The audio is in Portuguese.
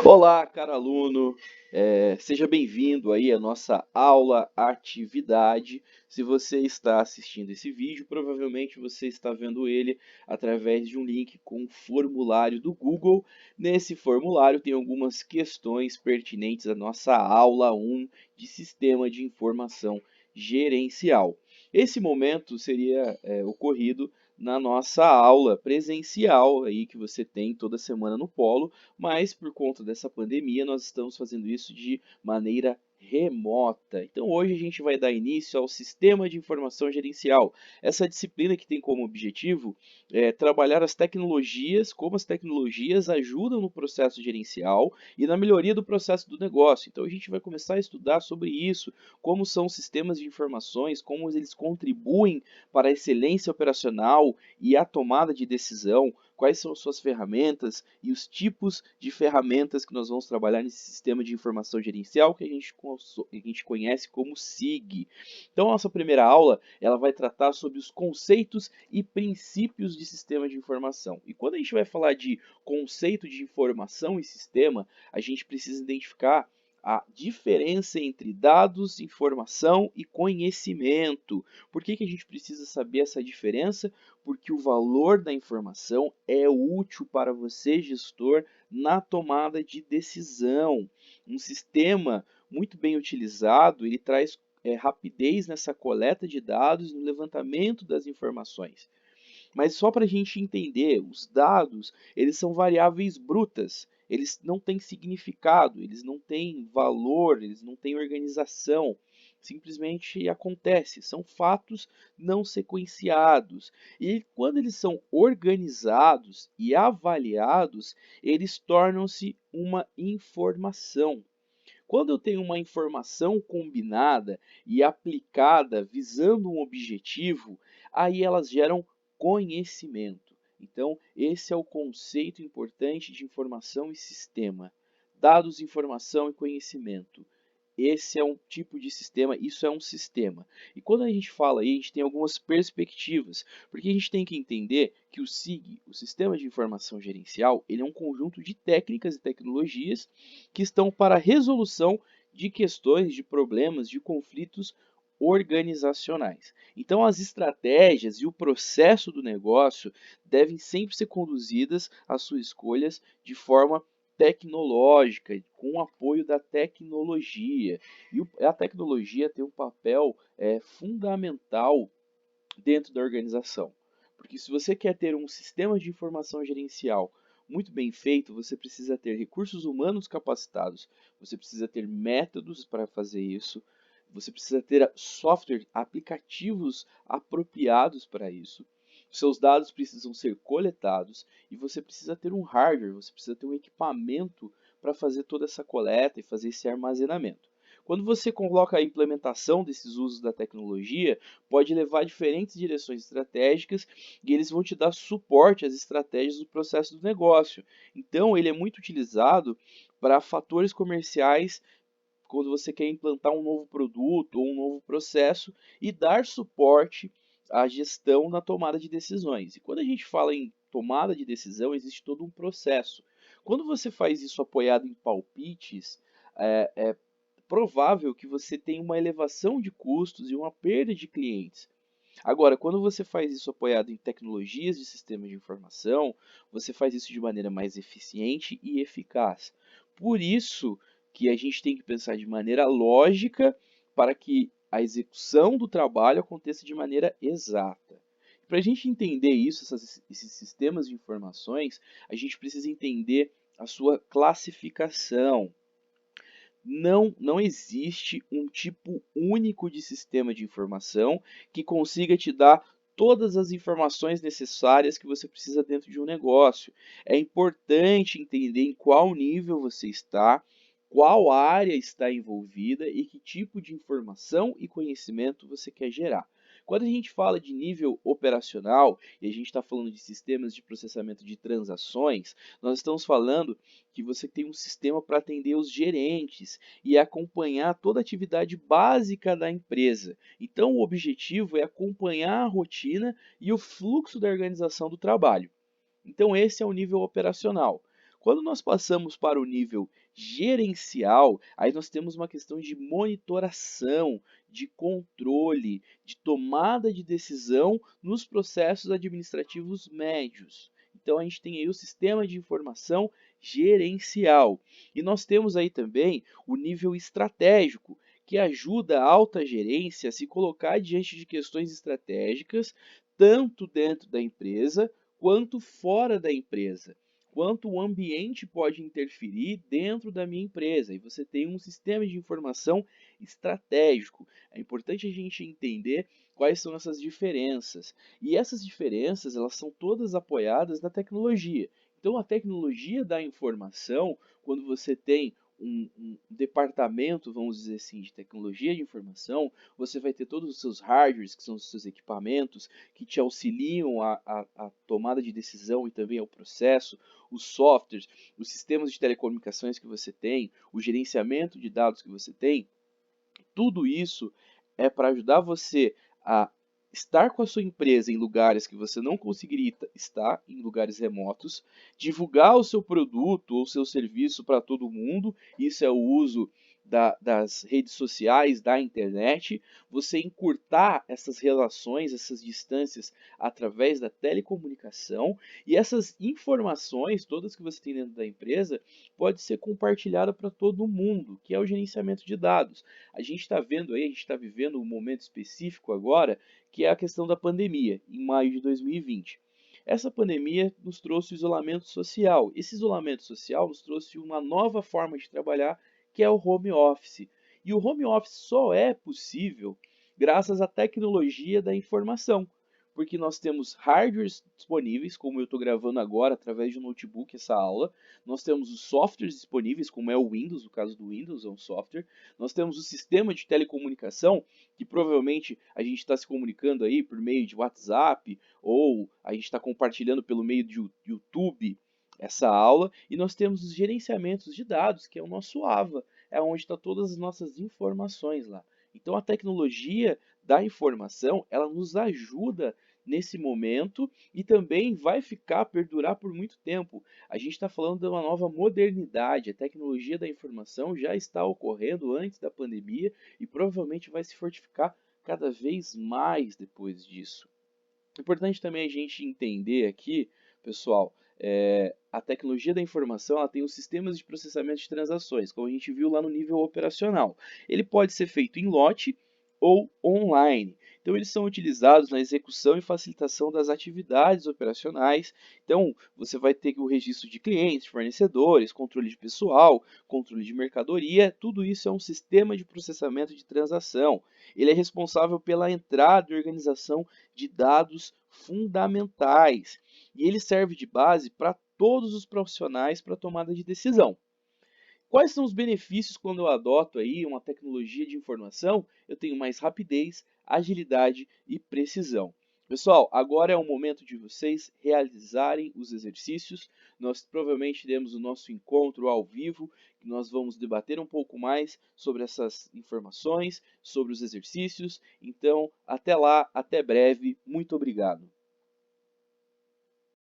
Olá, caro aluno, seja bem-vindo aí à nossa aula atividade. Se você está assistindo esse vídeo, provavelmente você está vendo ele através de um link com um formulário do Google. Nesse formulário tem algumas questões pertinentes à nossa aula 1 de Sistema de Informação Gerencial. Esse momento seria ocorrido na nossa aula presencial aí que você tem toda semana no Polo, mas por conta dessa pandemia nós estamos fazendo isso de maneira remota. Então hoje a gente vai dar início ao Sistema de Informação Gerencial, essa disciplina que tem como objetivo trabalhar as tecnologias, como as tecnologias ajudam no processo gerencial e na melhoria do processo do negócio. Então a gente vai começar a estudar sobre isso, como são os sistemas de informações, como eles contribuem para a excelência operacional e a tomada de decisão, quais são suas ferramentas e os tipos de ferramentas que nós vamos trabalhar nesse sistema de informação gerencial que a gente conhece como SIG. Então, a nossa primeira aula ela vai tratar sobre os conceitos e princípios de sistema de informação. E quando a gente vai falar de conceito de informação e sistema, a gente precisa identificar a diferença entre dados, informação e conhecimento. Por que a gente precisa saber essa diferença? Porque o valor da informação é útil para você, gestor, na tomada de decisão. Um sistema muito bem utilizado, ele traz rapidez nessa coleta de dados e no levantamento das informações. Mas só para a gente entender, os dados, eles são variáveis brutas, eles não têm significado, eles não têm valor, eles não têm organização. Simplesmente acontece, são fatos não sequenciados. E quando eles são organizados e avaliados, eles tornam-se uma informação. Quando eu tenho uma informação combinada e aplicada visando um objetivo, aí elas geram conhecimento. Então, esse é o conceito importante de informação e sistema. Dados, informação e conhecimento. Esse é um tipo de sistema, isso é um sistema. E quando a gente fala aí, a gente tem algumas perspectivas, porque a gente tem que entender que o SIG, o Sistema de Informação Gerencial, ele é um conjunto de técnicas e tecnologias que estão para a resolução de questões, de problemas, de conflitos organizacionais. Então, as estratégias e o processo do negócio devem sempre ser conduzidas às suas escolhas de forma tecnológica, com o apoio da tecnologia. E a tecnologia tem um papel fundamental dentro da organização. Porque se você quer ter um sistema de informação gerencial muito bem feito, você precisa ter recursos humanos capacitados, você precisa ter métodos para fazer isso, você precisa ter software, aplicativos apropriados para isso. Seus dados precisam ser coletados e você precisa ter um hardware, você precisa ter um equipamento para fazer toda essa coleta e fazer esse armazenamento. Quando você coloca a implementação desses usos da tecnologia, pode levar a diferentes direções estratégicas e eles vão te dar suporte às estratégias do processo do negócio. Então, ele é muito utilizado para fatores comerciais quando você quer implantar um novo produto ou um novo processo e dar suporte à gestão na tomada de decisões. E quando a gente fala em tomada de decisão, existe todo um processo. Quando você faz isso apoiado em palpites, é provável que você tenha uma elevação de custos e uma perda de clientes. Agora, quando você faz isso apoiado em tecnologias de sistemas de informação, você faz isso de maneira mais eficiente e eficaz. Por isso que a gente tem que pensar de maneira lógica para que a execução do trabalho aconteça de maneira exata. Para a gente entender isso, esses sistemas de informações, a gente precisa entender a sua classificação. Não existe um tipo único de sistema de informação que consiga te dar todas as informações necessárias que você precisa dentro de um negócio. É importante entender em qual nível você está, qual área está envolvida e que tipo de informação e conhecimento você quer gerar. Quando a gente fala de nível operacional e a gente está falando de sistemas de processamento de transações, nós estamos falando que você tem um sistema para atender os gerentes e acompanhar toda a atividade básica da empresa. Então, o objetivo é acompanhar a rotina e o fluxo da organização do trabalho. Então, esse é o nível operacional. Quando nós passamos para o nível gerencial, aí nós temos uma questão de monitoração, de controle, de tomada de decisão nos processos administrativos médios. Então a gente tem aí o sistema de informação gerencial. E nós temos aí também o nível estratégico, que ajuda a alta gerência a se colocar diante de questões estratégicas, tanto dentro da empresa quanto fora da empresa. Quanto o ambiente pode interferir dentro da minha empresa. E você tem um sistema de informação estratégico. É importante a gente entender quais são essas diferenças. E essas diferenças, elas são todas apoiadas na tecnologia. Então, a tecnologia da informação, quando você tem um departamento, vamos dizer assim, de tecnologia de informação, você vai ter todos os seus hardwares, que são os seus equipamentos, que te auxiliam a tomada de decisão e também ao processo, os softwares, os sistemas de telecomunicações que você tem, o gerenciamento de dados que você tem, tudo isso é para ajudar você a estar com a sua empresa em lugares que você não conseguiria estar, em lugares remotos, divulgar o seu produto ou seu serviço para todo mundo, isso é o uso das redes sociais, da internet, você encurtar essas relações, essas distâncias através da telecomunicação e essas informações todas que você tem dentro da empresa pode ser compartilhada para todo mundo, que é o gerenciamento de dados. A gente está vendo aí, a gente está vivendo um momento específico agora, que é a questão da pandemia, em maio de 2020. Essa pandemia nos trouxe o isolamento social. Esse isolamento social nos trouxe uma nova forma de trabalhar, que é o home office. E o home office só é possível graças à tecnologia da informação, porque nós temos hardwares disponíveis, como eu estou gravando agora através de um notebook essa aula, nós temos os softwares disponíveis, como é o Windows, no caso do Windows é um software, nós temos o sistema de telecomunicação, que provavelmente a gente está se comunicando aí por meio de WhatsApp, ou a gente está compartilhando pelo meio de YouTube essa aula, e nós temos os gerenciamentos de dados, que é o nosso AVA, é onde está todas as nossas informações lá. Então a tecnologia da informação, ela nos ajuda nesse momento e também vai ficar, perdurar por muito tempo. A gente está falando de uma nova modernidade, a tecnologia da informação já está ocorrendo antes da pandemia e provavelmente vai se fortificar cada vez mais depois disso. É importante também a gente entender aqui, pessoal, a tecnologia da informação ela tem os sistemas de processamento de transações, como a gente viu lá no nível operacional. Ele pode ser feito em lote ou online. Então, eles são utilizados na execução e facilitação das atividades operacionais. Então, você vai ter o registro de clientes, fornecedores, controle de pessoal, controle de mercadoria. Tudo isso é um sistema de processamento de transação. Ele é responsável pela entrada e organização de dados fundamentais. E ele serve de base para todos os profissionais para tomada de decisão. Quais são os benefícios quando eu adoto aí uma tecnologia de informação? Eu tenho mais rapidez, agilidade e precisão. Pessoal, agora é o momento de vocês realizarem os exercícios. Nós provavelmente teremos o nosso encontro ao vivo, que nós vamos debater um pouco mais sobre essas informações, sobre os exercícios. Então, até lá, até breve. Muito obrigado.